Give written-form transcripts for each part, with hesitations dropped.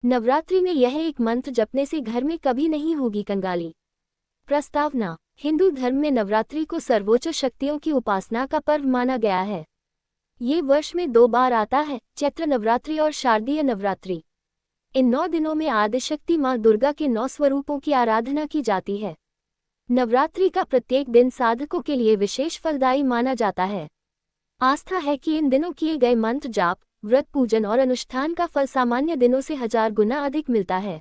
नवरात्रि में यह एक मंत्र जपने से घर में कभी नहीं होगी कंगाली। प्रस्तावना। हिंदू धर्म में नवरात्रि को सर्वोच्च शक्तियों की उपासना का पर्व माना गया है। ये वर्ष में 2 बार आता है, चैत्र नवरात्रि और शारदीय नवरात्रि। इन 9 दिनों में आदिशक्ति माँ दुर्गा के 9 स्वरूपों की आराधना की जाती है। नवरात्रि का प्रत्येक दिन साधकों के लिए विशेष फलदायी माना जाता है। आस्था है कि इन दिनों किए गए मंत्र जाप, व्रत पूजन और अनुष्ठान का फल सामान्य दिनों से 1000 गुना अधिक मिलता है।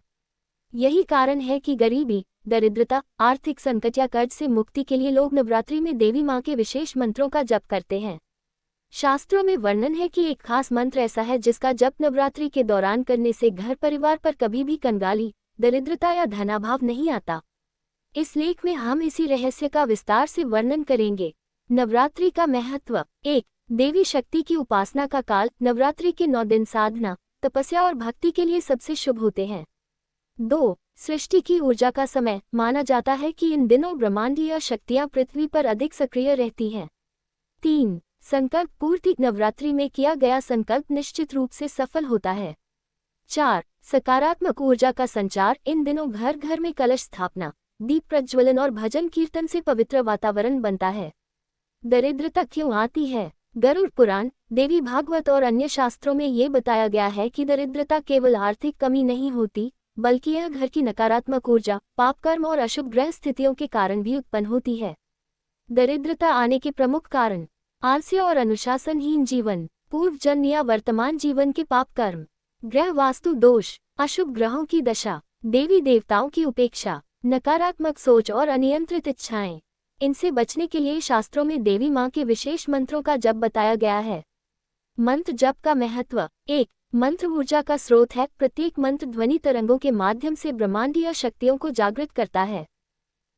यही कारण है कि गरीबी, दरिद्रता, आर्थिक संकट या कर्ज से मुक्ति के लिए लोग नवरात्रि में देवी माँ के विशेष मंत्रों का जप करते हैं। शास्त्रों में वर्णन है कि एक खास मंत्र ऐसा है जिसका जप नवरात्रि के दौरान करने से घर परिवार पर कभी भी कंगाली, दरिद्रता या धनाभाव नहीं आता। इस लेख में हम इसी रहस्य का विस्तार से वर्णन करेंगे। नवरात्रि का महत्व। 1. देवी शक्ति की उपासना का काल। नवरात्रि के 9 दिन साधना, तपस्या और भक्ति के लिए सबसे शुभ होते हैं। 2. सृष्टि की ऊर्जा का समय। माना जाता है कि इन दिनों ब्रह्मांडीय शक्तियां पृथ्वी पर अधिक सक्रिय रहती हैं। 3. संकल्प पूर्ति। नवरात्रि में किया गया संकल्प निश्चित रूप से सफल होता है। 4. सकारात्मक ऊर्जा का संचार। इन दिनों घर घर में कलश स्थापना, दीप प्रज्वलन और भजन कीर्तन से पवित्र वातावरण बनता है। दरिद्रता क्यों आती है? गरुड़ पुराण, देवी भागवत और अन्य शास्त्रों में ये बताया गया है कि दरिद्रता केवल आर्थिक कमी नहीं होती, बल्कि यह घर की नकारात्मक ऊर्जा, पाप कर्म और अशुभ ग्रह स्थितियों के कारण भी उत्पन्न होती है। दरिद्रता आने के प्रमुख कारण: आलस्य और अनुशासनहीन जीवन, पूर्व जन्म या वर्तमान जीवन के पाप कर्म, ग्रह वास्तु दोष, अशुभ ग्रहों की दशा, देवी देवताओं की उपेक्षा, नकारात्मक सोच और अनियंत्रित इच्छाएं। इनसे बचने के लिए शास्त्रों में देवी माँ के विशेष मंत्रों का जप बताया गया है। मंत्र जप का महत्व। 1. मंत्र ऊर्जा का स्रोत है। प्रत्येक मंत्र ध्वनि तरंगों के माध्यम से ब्रह्मांडीय शक्तियों को जागृत करता है।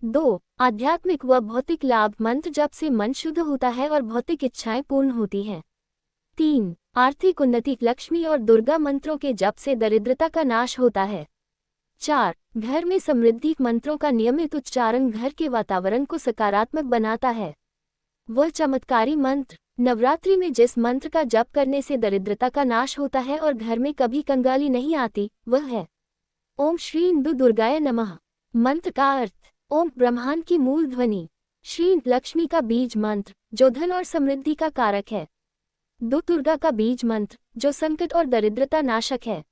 2. आध्यात्मिक व भौतिक लाभ। मंत्र जप से मन शुद्ध होता है और भौतिक इच्छाएं पूर्ण होती हैं। 3. आर्थिक उन्नति। लक्ष्मी और दुर्गा मंत्रों के जप से दरिद्रता का नाश होता है। 4. घर में समृद्धि। मंत्रों का नियमित उच्चारण घर के वातावरण को सकारात्मक बनाता है। वह चमत्कारी मंत्र। नवरात्रि में जिस मंत्र का जप करने से दरिद्रता का नाश होता है और घर में कभी कंगाली नहीं आती, वह है ओम श्री इंदु दुर्गाय नमः। मंत्र का अर्थ: ओम ब्रह्मांड की मूल ध्वनि, श्री लक्ष्मी का बीज मंत्र जो धन और समृद्धि का कारक है, दु दुर्गा का बीज मंत्र जो संकट और दरिद्रता नाशक है।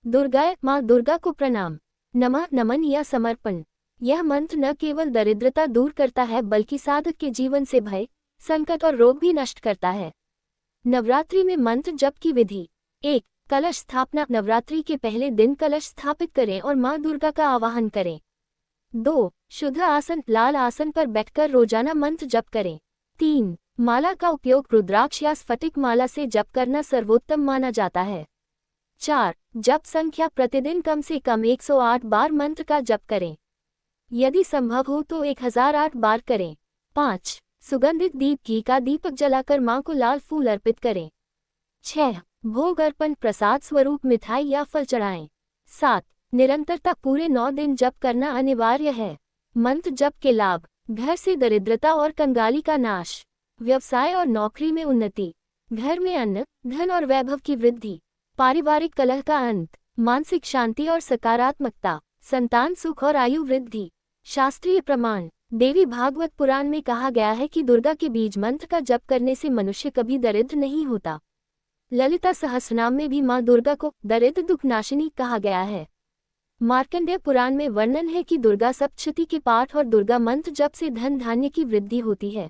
दुर्गाय माँ दुर्गा को प्रणाम, नमः नमन या समर्पण। यह मंत्र न केवल दरिद्रता दूर करता है बल्कि साधक के जीवन से भय, संकट और रोग भी नष्ट करता है। नवरात्रि में मंत्र जप की विधि। 1. कलश स्थापना। नवरात्रि के पहले दिन कलश स्थापित करें और माँ दुर्गा का आवाहन करें। 2. शुद्ध आसन। लाल आसन पर बैठकर रोजाना मंत्र जप करें। 3. माला का उपयोग। रुद्राक्ष या स्फटिक माला से जप करना सर्वोत्तम माना जाता है। 4. जप संख्या। प्रतिदिन कम से कम 108 बार मंत्र का जप करें। यदि संभव हो तो 1008 बार करें। 5. सुगंधित दीप घी का दीपक जलाकर मां को लाल फूल अर्पित करें। 6. भोग अर्पण। प्रसाद स्वरूप मिठाई या फल चढ़ाएं। 7. निरंतरता। पूरे 9 दिन जप करना अनिवार्य है। मंत्र जप के लाभ: घर से दरिद्रता और कंगाली का नाश, व्यवसाय और नौकरी में उन्नति, घर में अन्न, धन और वैभव की वृद्धि, पारिवारिक कलह का अंत, मानसिक शांति और सकारात्मकता, संतान सुख और आयु वृद्धि। शास्त्रीय प्रमाण। देवी भागवत पुराण में कहा गया है कि दुर्गा के बीज मंत्र का जप करने से मनुष्य कभी दरिद्र नहीं होता। ललिता सहस्रनाम में भी माँ दुर्गा को दरिद्र दुख नाशिनी कहा गया है। मार्कंडेय पुराण में वर्णन है कि दुर्गा सप्तशती के पाठ और दुर्गा मंत्र जप से धन धान्य की वृद्धि होती है।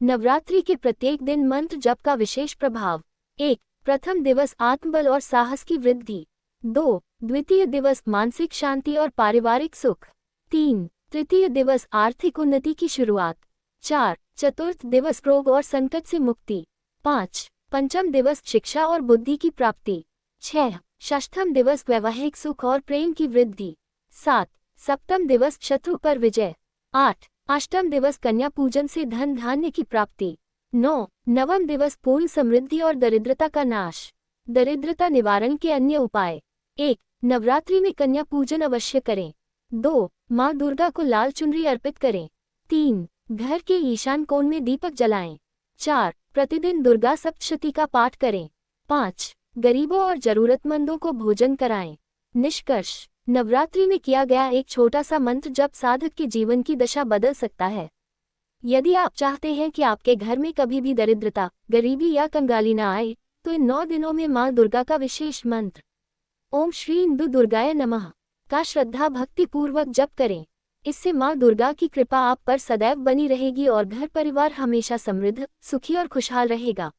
नवरात्रि के प्रत्येक दिन मंत्र जप का विशेष प्रभाव। 1. प्रथम दिवस आत्मबल और साहस की वृद्धि। 2. द्वितीय दिवस मानसिक शांति और पारिवारिक सुख। 3. तृतीय दिवस आर्थिक उन्नति की शुरुआत। 4. चतुर्थ दिवस रोग और संकट से मुक्ति। 5. पंचम दिवस शिक्षा और बुद्धि की प्राप्ति। 6. षष्ठम दिवस वैवाहिक सुख और प्रेम की वृद्धि। 7. सप्तम दिवस शत्रु पर विजय। 8. अष्टम दिवस कन्या पूजन से धन धान्य की प्राप्ति। 9. नवम दिवस पूर्ण समृद्धि और दरिद्रता का नाश। दरिद्रता निवारण के अन्य उपाय। 1. नवरात्रि में कन्या पूजन अवश्य करें। 2. माँ दुर्गा को लाल चुनरी अर्पित करें। 3. घर के ईशान कोण में दीपक जलाएं। 4. प्रतिदिन दुर्गा सप्तशती का पाठ करें। 5. गरीबों और जरूरतमंदों को भोजन कराएं। निष्कर्ष, नवरात्रि में किया गया एक छोटा सा मंत्र जप साधक के जीवन की दशा बदल सकता है। यदि आप चाहते हैं कि आपके घर में कभी भी दरिद्रता, गरीबी या कंगाली न आए, तो इन 9 दिनों में मां दुर्गा का विशेष मंत्र ओम श्री इंदु दुर्गाय नमः का श्रद्धा भक्ति पूर्वक जप करें। इससे मां दुर्गा की कृपा आप पर सदैव बनी रहेगी और घर परिवार हमेशा समृद्ध, सुखी और खुशहाल रहेगा।